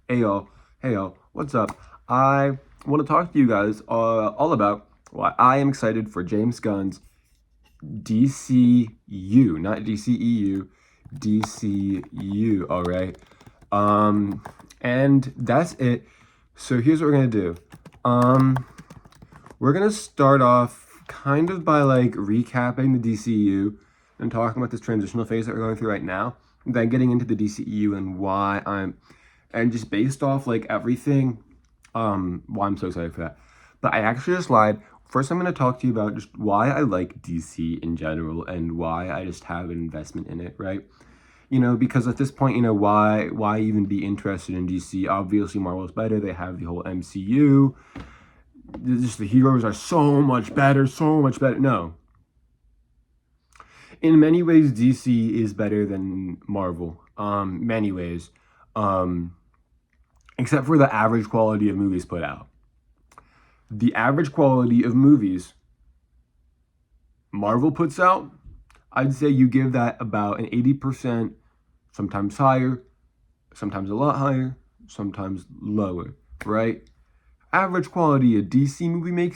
Hey y'all, what's up? I want to talk to you guys all about why I am excited for James Gunn's DCU, not DCEU, DCU, all right? And that's it. So here's what we're gonna do. We're gonna start off kind of by like recapping the DCU and talking about this transitional phase that we're going through right now, and then getting into the DCEU and and just based off like everything, why I'm so excited for that. But I actually just lied. First, I'm going to talk to you about just why I like DC in general and why I just have an investment in it, right? Because at this point, why even be interested in DC? Obviously, Marvel's better. They have the whole MCU. Just the heroes are so much better, so much better. No. In many ways, DC is better than Marvel. Many ways. Except for the average quality of movies put out. The average quality of movies Marvel puts out, I'd say you give that about an 80%, sometimes higher, sometimes a lot higher, sometimes lower, right? Average quality a DC movie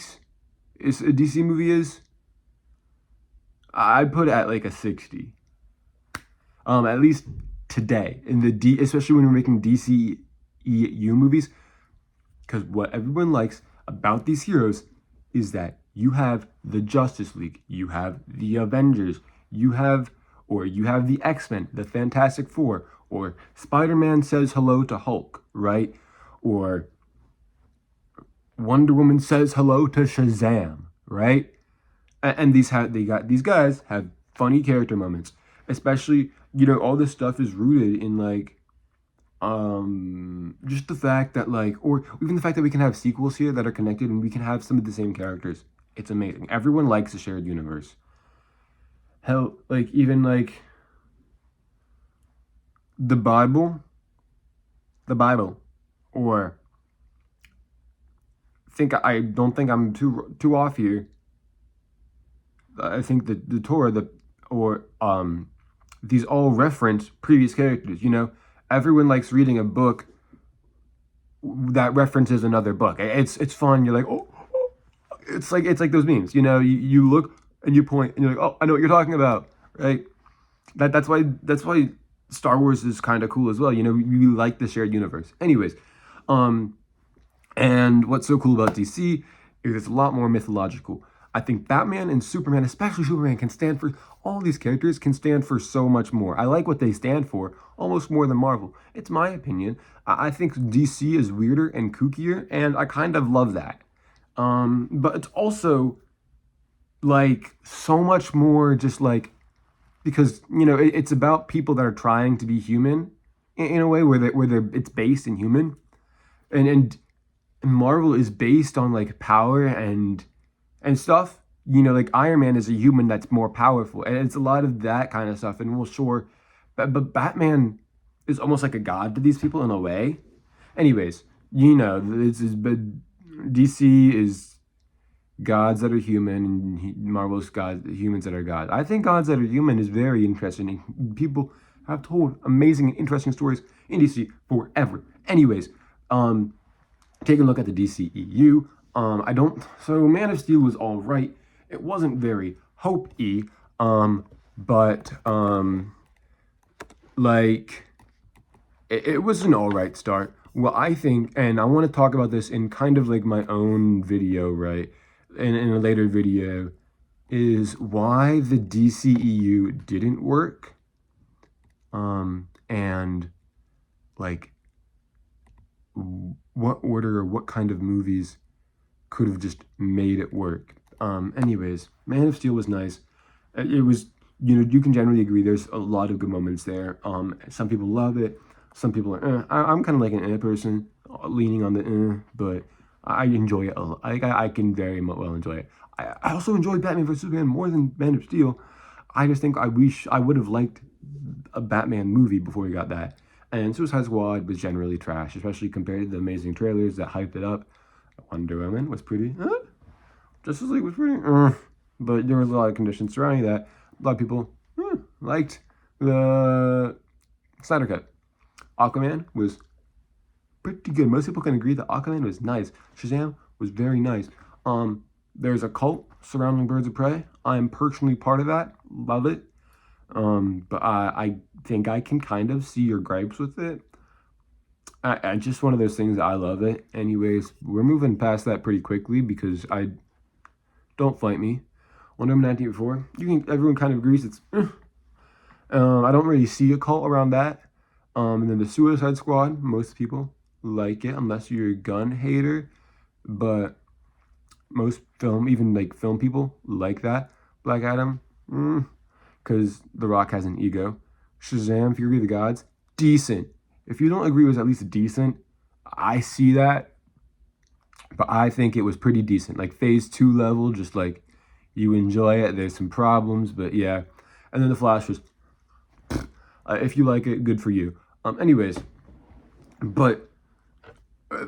is, I'd put it at like a 60. At least today, especially when we're making DCEU movies, because what everyone likes about these heroes is that you have the Justice League, you have the Avengers, you have the X-Men, the Fantastic Four, or Spider-Man says hello to Hulk, right? Or Wonder Woman says hello to Shazam, right? And these guys have funny character moments, especially all this stuff is rooted in like just the fact that or even the fact that we can have sequels here that are connected and we can have some of the same characters. It's amazing. Everyone likes a shared universe. Hell, even the Bible, or I don't think I'm too off here. I think that the Torah, these all reference previous characters. Everyone likes reading a book that references another book. It's fun. You're like, oh, it's like those memes. You look and you point and you're like, oh, I know what you're talking about, right? That's why Star Wars is kind of cool as well. We like the shared universe. Anyways, and what's so cool about DC is it's a lot more mythological. I think Batman and Superman, especially Superman, all these characters can stand for so much more. I like what they stand for almost more than Marvel. It's my opinion. I think DC is weirder and kookier, and I kind of love that. But it's also so much more just because it's about people that are trying to be human in a way where it's based in human, and Marvel is based on power and stuff. Iron Man is a human that's more powerful, and it's a lot of that kind of stuff. And but Batman is almost like a god to these people in a way. Anyways, but DC is gods that are human, and Marvel's humans that are gods. I think gods that are human is very interesting, and people have told amazing and interesting stories in DC forever. Anyways, taking a look at the DCEU. So Man of Steel was all right. It wasn't very hope-y, but it was an all right start. Well, I think, and I want to talk about this in kind of my own video, right? In a later video, is why the DCEU didn't work, and what order or what kind of movies could have just made it work. Anyways, Man of Steel was nice. It was, you can generally agree there's a lot of good moments there. Some people love it. Some people are, I'm kind of like an person, leaning on the but I enjoy it a lot. I can very well enjoy it. I also enjoyed Batman vs. Superman more than Man of Steel. I just think I wish I would have liked a Batman movie before we got that. And Suicide Squad was generally trash, especially compared to the amazing trailers that hyped it up. Wonder Woman was pretty, Justice League was pretty, but there was a lot of conditions surrounding that. A lot of people liked the Snyder Cut. Aquaman was pretty good. Most people can agree that Aquaman was nice. Shazam was very nice. There's a cult surrounding Birds of Prey. I am personally part of that. Love it. But I think I can kind of see your gripes with it. I just one of those things. I love it. Anyways, we're moving past that pretty quickly because I don't fight me. Wonder Woman 1984. Everyone kind of agrees it's. I don't really see a cult around that. And then the Suicide Squad. Most people like it unless you're a gun hater, but most even like film people like that. Black Adam, because The Rock has an ego. Shazam, Fury of the Gods, decent. If you don't agree it was at least decent, I see that, but I think it was pretty decent. Like phase 2 level, just like you enjoy it. There's some problems, but yeah. And then The Flash was, if you like it, good for you. Anyways, but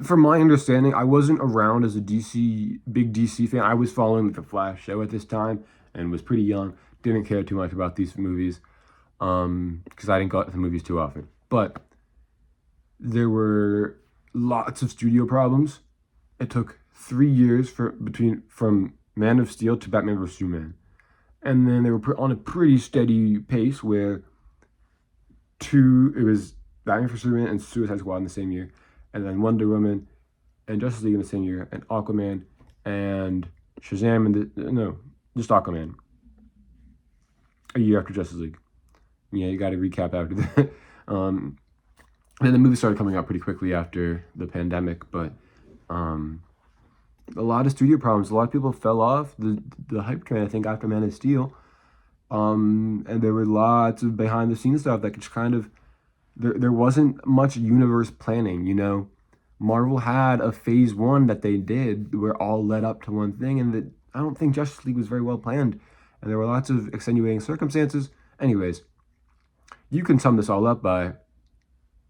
from my understanding, I wasn't around as a big DC fan. I was following the Flash show at this time and was pretty young. Didn't care too much about these movies because I didn't go out to the movies too often. But there were lots of studio problems. It took 3 years from Man of Steel to Batman vs Superman, and then they were on a pretty steady pace where it was Batman vs Superman and Suicide Squad in the same year, and then Wonder Woman and Justice League in the same year, and Aquaman and Shazam just Aquaman a year after Justice League. Yeah, you got to recap after that. And then the movie started coming out pretty quickly after the pandemic, but a lot of studio problems. A lot of people fell off the hype train, I think, after Man of Steel. And there were lots of behind the scenes stuff that just kind of there wasn't much universe planning, you know. Marvel had a phase 1 that they did where all led up to one thing, and that I don't think Justice League was very well planned, and there were lots of extenuating circumstances. Anyways, you can sum this all up by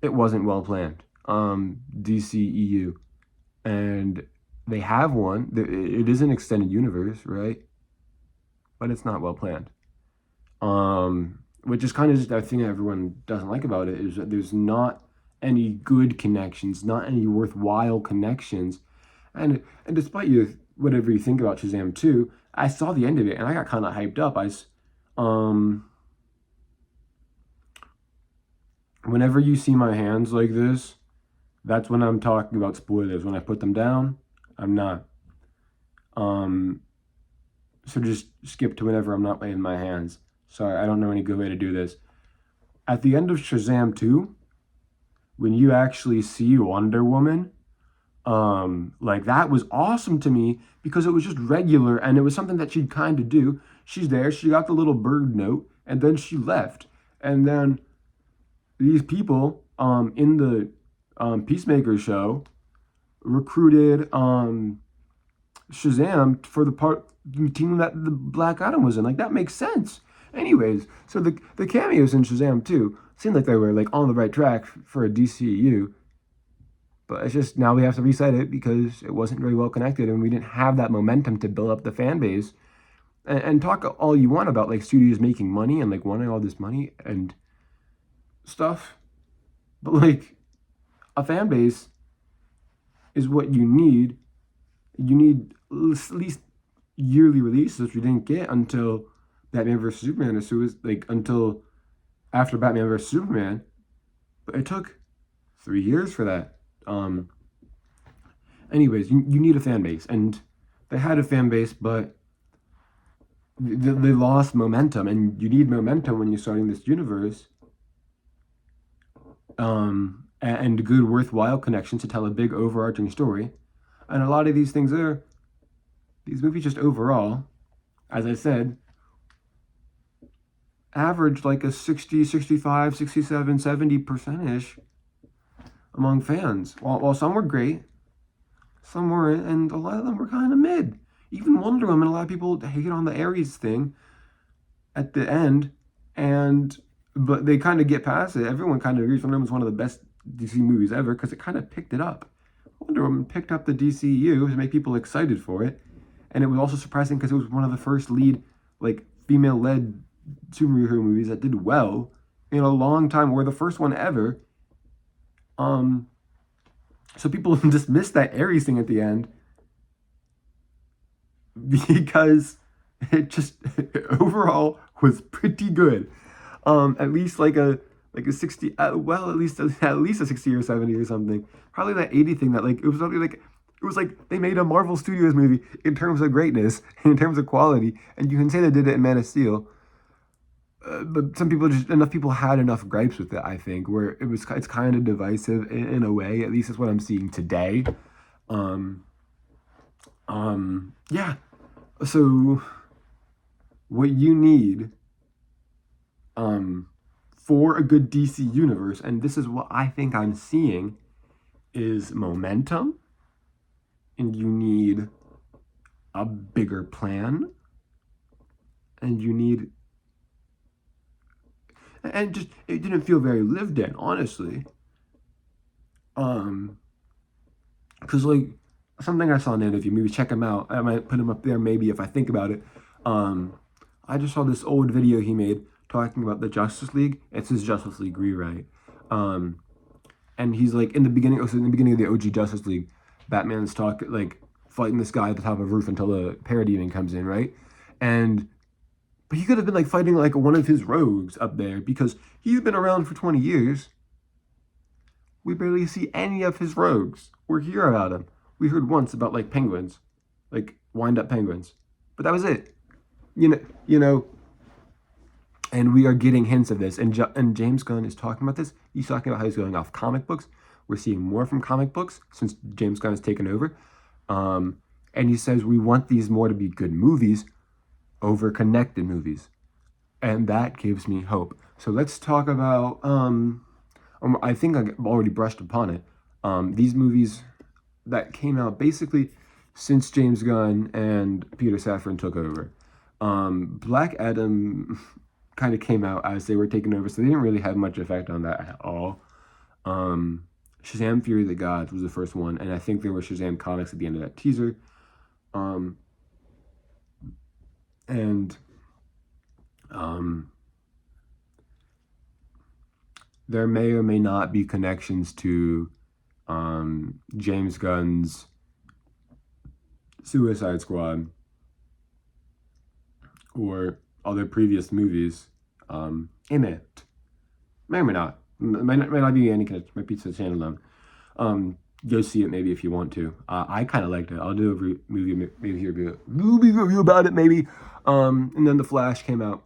it wasn't well planned. DCEU, and they have one. It is an extended universe, right? But it's not well planned. Which is kind of just that thing that everyone doesn't like about it, is that there's not any good connections, not any worthwhile connections. And despite whatever you think about Shazam 2, I saw the end of it and I got kind of hyped up. Whenever you see my hands like this, that's when I'm talking about spoilers. When I put them down, I'm not. So just skip to whenever I'm not laying my hands. Sorry, I don't know any good way to do this. At the end of Shazam 2, when you actually see Wonder Woman, like that was awesome to me because it was just regular and it was something that she'd kind of do. She's there, she got the little bird note, and then she left. And then these people in the Peacemaker show recruited Shazam for the team that the Black Adam was in. Like, that makes sense. Anyways, so the cameos in Shazam 2 seemed like they were like on the right track for a DCU, but it's just now we have to reset it because it wasn't very well connected and we didn't have that momentum to build up the fan base. And talk all you want about like studios making money and like wanting all this money and stuff, but like a fan base is what you need. You need at least yearly releases, which we didn't get until Batman vs Superman, so it was like until after Batman vs Superman, but it took 3 years for that. Anyways, you need a fan base, and they had a fan base, but they lost momentum, and you need momentum when you're starting this universe. And good, worthwhile connections to tell a big overarching story. And a lot of these movies just overall, as I said, average like a 60, 65, 67, 70%-ish among fans. While some were great, some weren't, and a lot of them were kind of mid. Even Wonder Woman, a lot of people hate on the Ares thing at the end, but they kind of get past it. Everyone kind of agrees Wonder Woman was one of the best DC movies ever because it kind of picked it up. Wonder Woman picked up the DCU to make people excited for it, and it was also surprising because it was one of the first lead, like, female-led superhero movies that did well in a long time. We're the first one ever So people dismiss that Ares thing at the end because it just overall was pretty good. At least like a 60, well, at least a 60 or 70 or something. Probably that 80 thing that like it was like they made a Marvel Studios movie in terms of greatness, in terms of quality, and you can say they did it in Man of Steel. But some people just enough people had enough gripes with it, I think, where it's kind of divisive in a way. At least that's what I'm seeing today. Um, yeah. So what you need um, for a good DC universe, and this is what I think I'm seeing, is momentum, and you need a bigger plan, and you need, and just it didn't feel very lived in, honestly. Um, because like something I saw in an interview, maybe check him out. I might put him up there, maybe if I think about it. Um, I just saw this old video he made talking about the Justice League. It's his Justice League rewrite. Um, and he's like in the beginning, also in the beginning of the OG Justice League, Batman's like fighting this guy at the top of a roof until the parademon comes in, right? And but he could have been like fighting like one of his rogues up there because he's been around for 20 years. We barely see any of his rogues or hear about him. We heard once about like penguins, like wind up penguins, but that was it. You know, and we are getting hints of this. And James Gunn is talking about this. He's talking about how he's going off comic books. We're seeing more from comic books since James Gunn has taken over. Um, and he says we want these more to be good movies over connected movies, and that gives me hope. So let's talk about. I think I've already brushed upon it. These movies that came out basically since James Gunn and Peter Safran took over. Black Adam kind of came out as they were taking over, so they didn't really have much effect on that at all. Um, Shazam: Fury of the Gods was the first one, and I think there were Shazam comics at the end of that teaser. Um, and um, there may or may not be connections to James Gunn's Suicide Squad or other previous movies in it. May or may not. May not be any connection. Might be to the standalone. Go see it maybe if you want to. I kind of liked it. I'll do a movie review about it maybe. And then The Flash came out,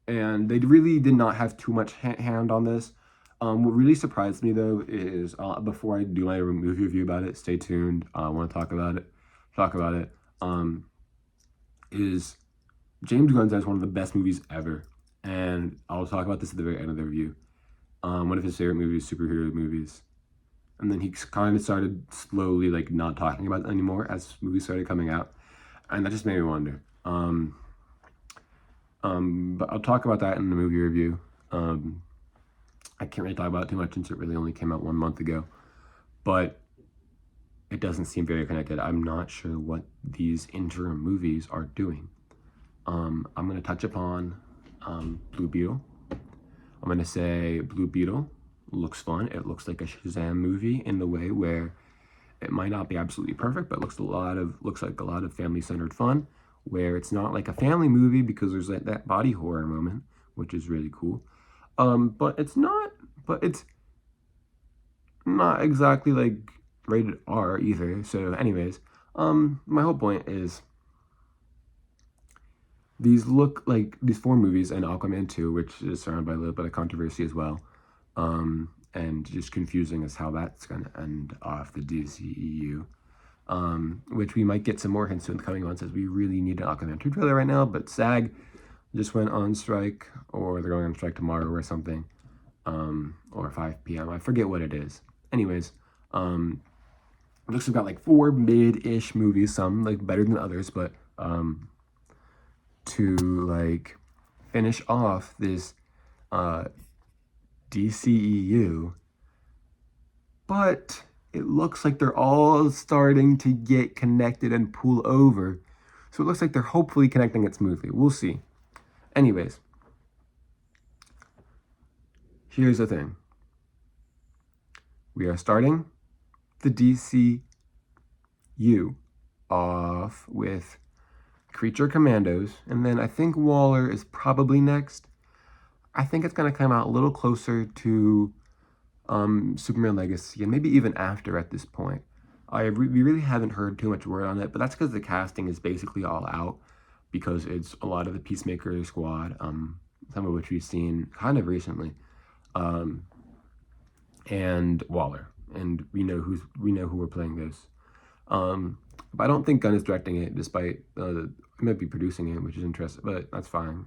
and they really did not have too much hand on this. What really surprised me though is before I do my movie review about it, stay tuned. I want to talk about it. Is James Gunn has one of the best movies ever, and I'll talk about this at the very end of the review. One of his favorite movies, superhero movies, and then he kind of started slowly like not talking about it anymore as movies started coming out, and that just made me wonder. But I'll talk about that in the movie review. I can't really talk about it too much since it really only came out 1 month ago, but it doesn't seem very connected. I'm not sure what these interim movies are doing. I'm going to touch upon Blue Beetle. I'm going to say Blue Beetle looks fun. It looks like a Shazam movie in the way where it might not be absolutely perfect, but looks like a lot of family-centered fun, where it's not like a family movie because there's that body horror moment, which is really cool. But it's not exactly like rated R either. So anyways, my whole point is these look like these 4 movies and Aquaman 2, which is surrounded by a little bit of controversy as well. And just confusing as how that's going to end off the DCEU. Which we might get some more hints to in the coming months as we really need an Aquaman 2 trailer right now, but SAG just went on strike, or they're going on strike tomorrow or something, or 5 p.m. I forget what it is. Anyways, it looks like we've got like 4 mid-ish movies, some like better than others, but to like finish off this DCEU, but it looks like they're all starting to get connected and pull over. So it looks like they're hopefully connecting it smoothly. We'll see. Anyways, here's the thing. We are starting the DCU off with Creature Commandos, and then I think Waller is probably next. I think it's going to come out a little closer to Superman Legacy, and maybe even after at this point. We really haven't heard too much word on it, but that's because the casting is basically all out, because it's a lot of the Peacemaker squad, some of which we've seen kind of recently, and Waller, and we know who we're playing this. But I don't think Gunn is directing it, despite he might be producing it, which is interesting, but that's fine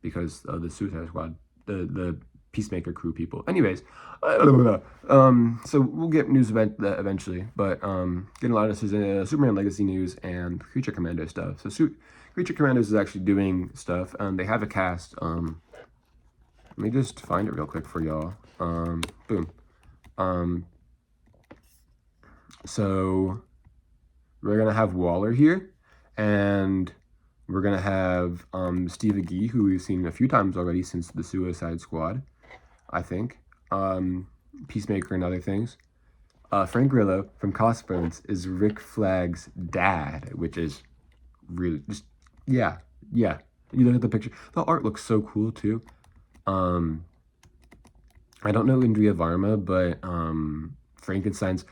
because the Suicide Squad, the Peacemaker crew people. Anyways, so we'll get news about that eventually, but getting a lot of Superman Legacy news and Creature Commando stuff. So Creature Commandos is actually doing stuff, and they have a cast. Let me just find it real quick for y'all. Boom. So we're gonna have Waller here, and we're gonna have Steve Agee, who we've seen a few times already since the Suicide Squad, I think. Peacemaker and other things. Frank Grillo from Crossbones is Rick Flag's dad, which is really just yeah. You look at the picture, the art looks so cool too. I don't know Indria Varma, but Frankenstein's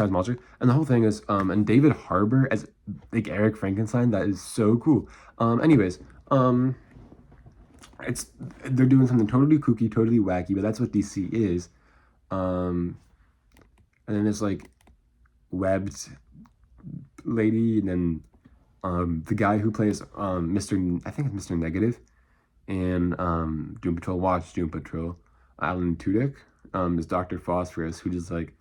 monster, and the whole thing is and David Harbour as like Eric Frankenstein. That is so cool. Anyways, they're doing something totally kooky, totally wacky, but that's what DC is. And then there's like webbed lady, and then the guy who plays I think it's Mr. Negative, and Doom Patrol. Watch Doom Patrol. Alan Tudyk is Dr. Phosphorus, who just like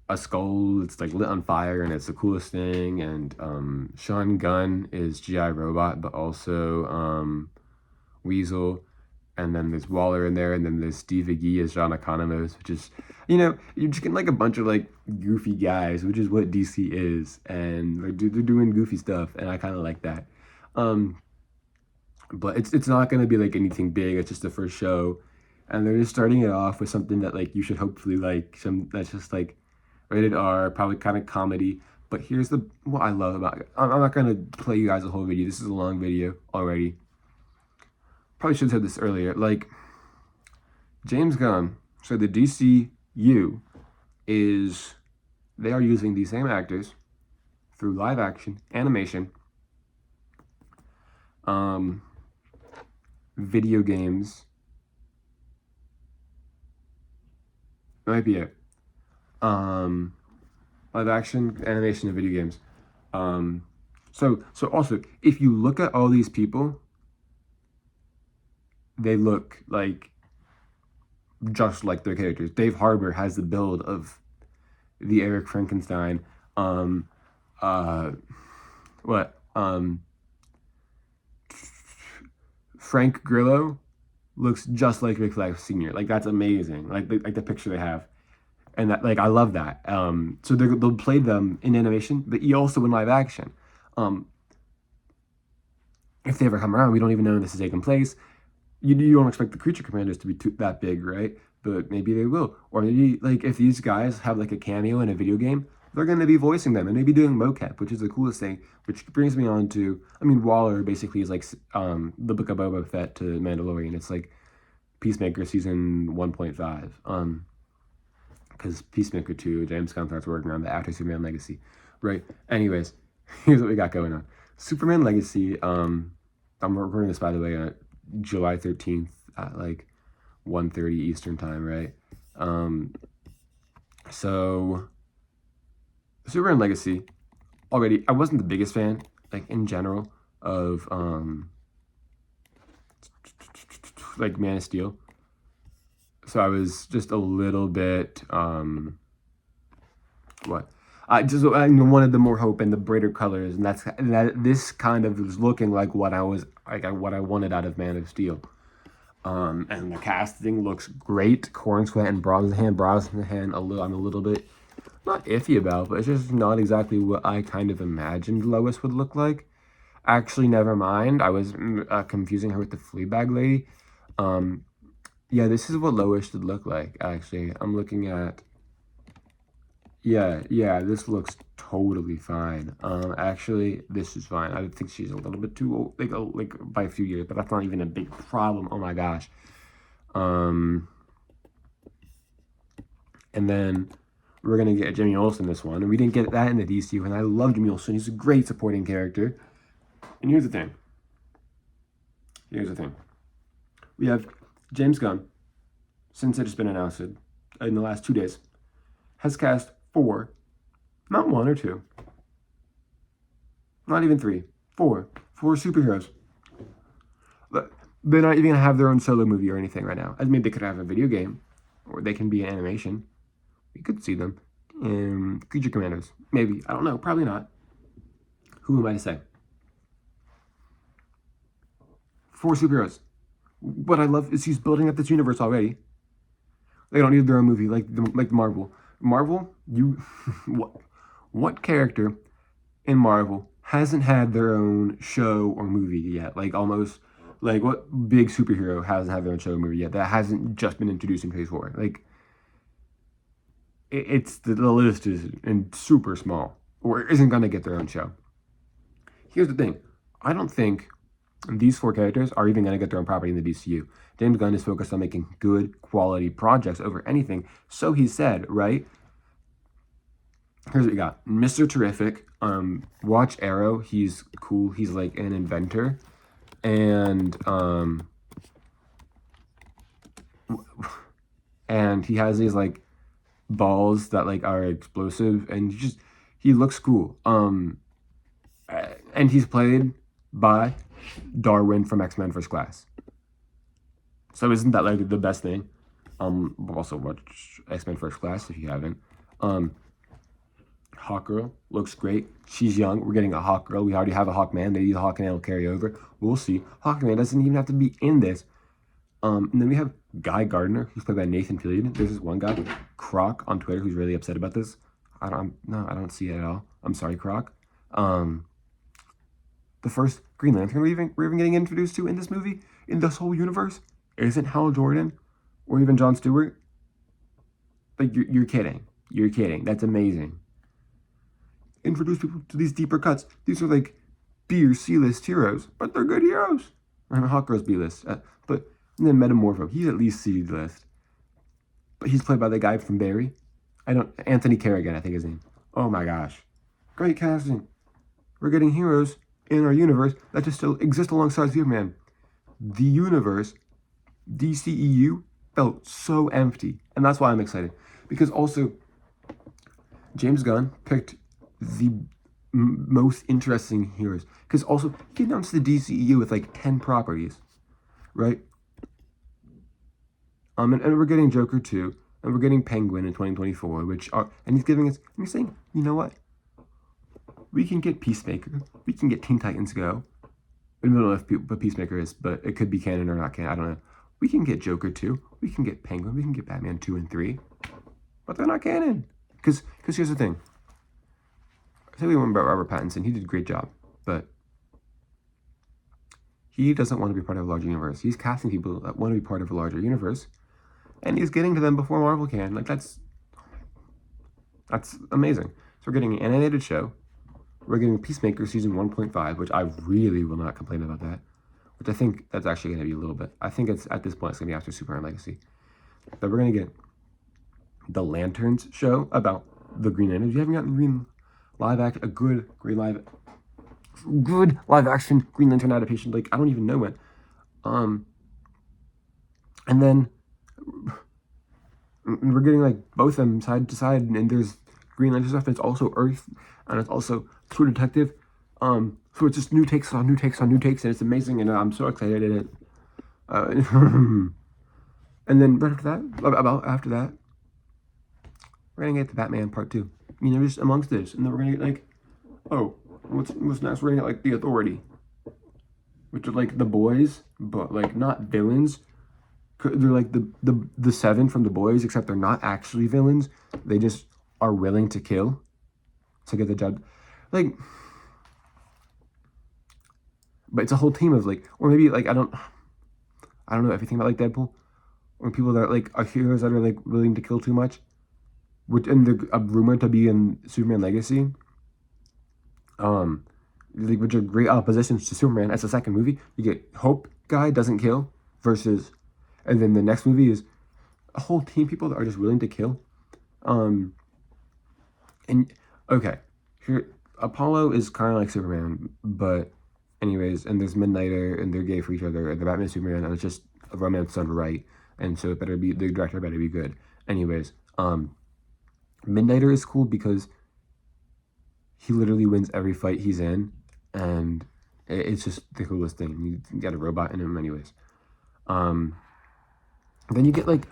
a skull that's like lit on fire, and it's the coolest thing. And Sean Gunn is G.I. Robot, but also Weasel. And then there's Waller in there, and then there's Steve Agee as John Economos, which is, you're just getting like a bunch of like goofy guys, which is what DC is, and they're doing goofy stuff, and I kind of like that. But it's not going to be like anything big. It's just the first show, and they're just starting it off with something that like you should hopefully like, some that's just like rated R, probably kind of comedy. But here's what I love about it. I'm not going to play you guys a whole video. This is a long video already. Probably should have said this earlier. Like, James Gunn, so the DCU they are using these same actors through live action, animation, video games. That might be it. Live action, animation, and video games. So also, if you look at all these people, they look like just like their characters. Dave Harbour has the build of the Eric Frankenstein. Frank Grillo looks just like Rick Flag Sr. Like, that's amazing. Like the picture they have, and that, like, I love that. So they'll play them in animation, but also in live action. If they ever come around, we don't even know this is taking place. You don't expect the Creature Commanders to be that big, right? But maybe they will. Or maybe, like, if these guys have, like, a cameo in a video game, they're going to be voicing them and maybe doing mocap, which is the coolest thing, which brings me on to, Waller basically is, like, the Book of Boba Fett to Mandalorian. It's, like, Peacemaker Season 1.5. Because Peacemaker 2, James Gunn starts working on that after Superman Legacy, right? Anyways, here's what we got going on. Superman Legacy, I'm recording this, by the way, July 13th at like 1:30 Eastern time, right? So Superman Legacy, already I wasn't the biggest fan, like, in general, of like Man of Steel. So I was just a little bit I wanted the more hope and the brighter colors, and this kind of was looking like what I wanted out of Man of Steel. And the casting looks great. Corn Sweat and Brosnahan, I'm a little bit not iffy about, but it's just not exactly what I kind of imagined Lois would look like. Actually, never mind. I was confusing her with the Fleabag lady. Yeah, this is what Lois should look like. Actually, I'm looking at Yeah, this looks totally fine. Actually, this is fine. I think she's a little bit too old, like by a few years, but that's not even a big problem. Oh my gosh. Um, and then we're gonna get Jimmy Olsen this one, and we didn't get that in the DCU, and I love Jimmy Olsen. He's a great supporting character. And here's the thing. We have James Gunn, since it's been announced in the last 2 days, has cast 4, not 1 or 2, not even 3, 4 superheroes. They're not even gonna have their own solo movie or anything right now. I mean, they could have a video game, or they can be an animation. We could see them in Creature Commandos, maybe. I don't know. Probably not. Who am I to say? 4 superheroes. What I love is he's building up this universe already. They don't need their own movie like Marvel. Marvel, what character in Marvel hasn't had their own show or movie yet? Like almost like what big superhero hasn't had their own show or movie yet that hasn't just been introduced in Phase 4? Like it's the list is super small or isn't gonna get their own show. Here's the thing. I don't think these 4 characters are even going to get their own property in the DCU. James Gunn is focused on making good quality projects over anything. So he said, right? Here's what we got. Mr. Terrific. Watch Arrow. He's cool. He's like an inventor. And he has these like balls that like are explosive, and he looks cool. And he's played by Darwin from X-Men First Class. So isn't that like the best thing? Also watch X-Men First Class if you haven't. Hawkgirl looks great. She's young. We're getting a Hawkgirl. We already have a Hawkman. Maybe the Hawkman will carry over. We'll see. Hawkman doesn't even have to be in this. And then we have Guy Gardner, who's played by Nathan Fillion. There's this one guy, Croc, on Twitter, who's really upset about this. I don't see it at all. I'm sorry, Croc. The first Green Lantern we're even getting introduced to in this movie, in this whole universe, isn't Hal Jordan or even Jon Stewart. Like, you're kidding. You're kidding. That's amazing. Introduce people to these deeper cuts. These are like B or C-list heroes, but they're good heroes. I mean, Hawkgirl's B-list. But and then Metamorpho, he's at least C-list. But he's played by the guy from Barry. Anthony Kerrigan, I think his name. Oh my gosh. Great casting. We're getting heroes in our universe that just still exist alongside Superman. The universe, DCEU, felt so empty. And that's why I'm excited. Because also, James Gunn picked the most interesting heroes. Because also, he announced the DCEU with like 10 properties. Right? And we're getting Joker 2. And we're getting Penguin in 2024. And he's saying, you know what? We can get Peacemaker. We can get Teen Titans Go. I don't know if what Peacemaker is, but it could be canon or not canon. I don't know. We can get Joker 2. We can get Penguin. We can get Batman 2 and 3. But they're not canon. Because here's the thing. I say we went about Robert Pattinson. He did a great job. But he doesn't want to be part of a larger universe. He's casting people that want to be part of a larger universe. And he's getting to them before Marvel can. Like, that's amazing. So we're getting an animated show. We're getting Peacemaker season 1.5, which I really will not complain about that. Which I think that's actually going to be a little bit. I think it's at this point it's going to be after Superman Legacy. But we're going to get the Lanterns show about the Green Lanterns. You haven't gotten a good live action Green Lantern adaptation. Like, I don't even know when. And then we're getting like both of them side to side, and there's Green Lantern stuff, and it's also Earth, and it's also True Detective. So it's just new takes on new takes on new takes, and it's amazing, and I'm so excited in it. And then right after that, we're gonna get the Batman Part 2. You know, just amongst this, and then we're gonna get like, what's next? We're gonna get like the Authority, which are like the boys, but like not villains. They're like the 7 from The Boys, except they're not actually villains. They just are willing to kill to get the job. Like, but it's a whole team of like, or maybe like I don't know if you think about like Deadpool, or people that are like are heroes that are like willing to kill too much. which and the rumored to be in Superman Legacy. Um, which are great oppositions to Superman. As a second movie, you get Hope guy doesn't kill versus, and then the next movie is a whole team of people that are just willing to kill. And okay, here Apollo is kind of like Superman, but anyways, and there's Midnighter, and they're gay for each other, and the Batman and Superman, and it's just a romance done right, and so it better be the director better be good. Anyways, Midnighter is cool because he literally wins every fight he's in, and it's just the coolest thing. You got a robot in him, anyways. Then you get like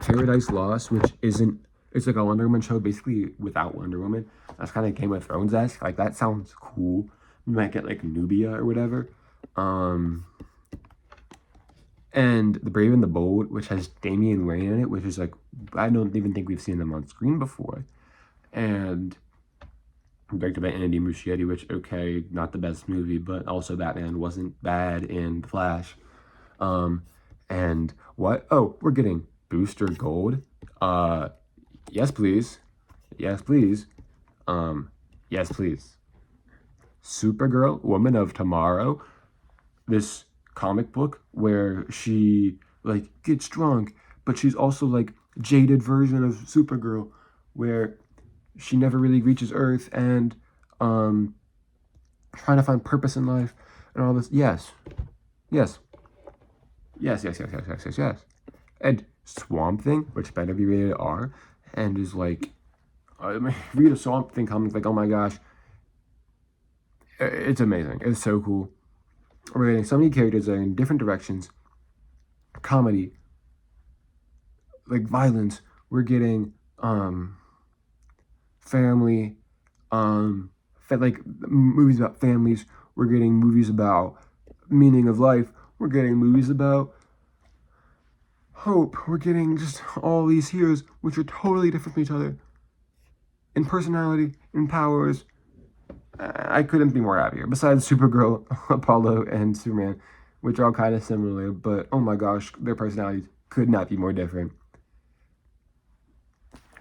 Paradise Lost, which isn't. It's like a Wonder Woman show, basically without Wonder Woman. That's kind of Game of Thrones-esque. Like that sounds cool. You might get like Nubia or whatever. And The Brave and the Bold, which has Damian Wayne in it, which is like I don't even think we've seen them on screen before. And directed by Andy Muschietti, which okay, not the best movie, but also Batman wasn't bad in The Flash. And what? Oh, we're getting Booster Gold. Yes, please. Yes, please. Yes, please. Supergirl, Woman of Tomorrow. This comic book where she like gets drunk, but she's also like jaded version of Supergirl, where she never really reaches Earth and trying to find purpose in life and all this. Yes. Yes. Yes, yes, yes, yes, yes, yes, yes. And Swamp Thing, which better be rated R, and is like, read a Swamp Thing comic, like, oh my gosh. It's amazing. It's so cool. We're getting so many characters that are in different directions. Comedy, like violence. We're getting family, like movies about families. We're getting movies about meaning of life. We're getting movies about hope. We're getting just all these heroes, which are totally different from each other in personality, in powers. I couldn't be more happier. Besides Supergirl, Apollo, and Superman, which are all kind of similar, but oh my gosh, their personalities could not be more different.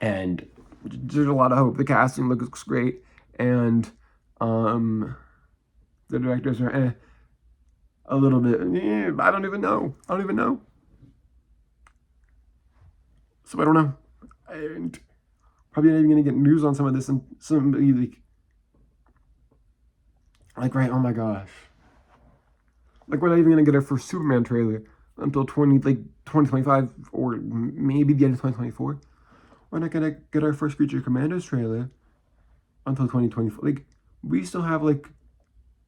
And there's a lot of hope. The casting looks great, and the directors are a little bit. I don't even know. So I don't know. And probably not even gonna get news on some of this, and somebody like right. Oh my gosh. Like we're not even gonna get our first Superman trailer until 2025 or maybe the end of 2024. We're not gonna get our first Creature Commandos trailer until 2024. Like we still have like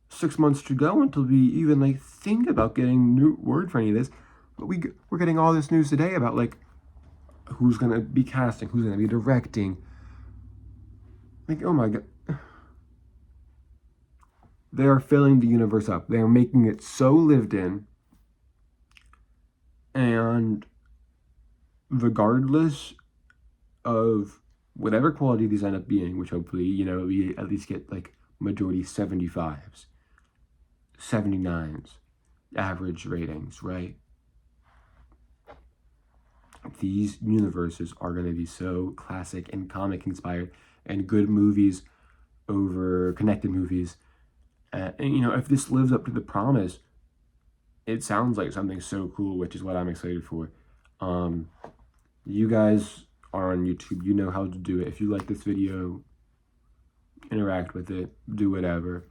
6 months to go until we even like think about getting new word for any of this. But we're getting all this news today about like who's gonna be casting, who's gonna be directing. Like oh my god. They are filling the universe up. They are making it so lived in. And regardless of whatever quality these end up being, which hopefully, we at least get like majority 75s, 79s, average ratings, right? These universes are going to be so classic and comic inspired and good movies over connected movies. And if this lives up to the promise, it sounds like something so cool, which is what I'm excited for. You guys are on YouTube. You know how to do it. If you like this video, interact with it. Do whatever.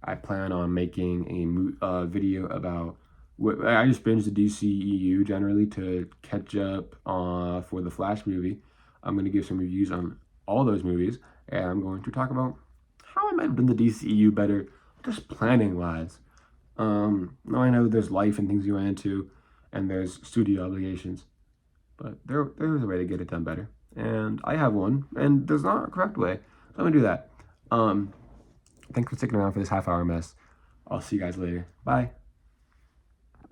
I plan on making a video about what I just binged the DCEU generally to catch up for the Flash movie. I'm going to give some reviews on all those movies, and I'm going to talk about how I might have done the DCEU better, just planning wise. Now I know there's life and things you run into, and there's studio obligations, but there's a way to get it done better, and I have one, and there's not a correct way. So I'm gonna do that. Thanks for sticking around for this half-hour mess. I'll see you guys later. Bye.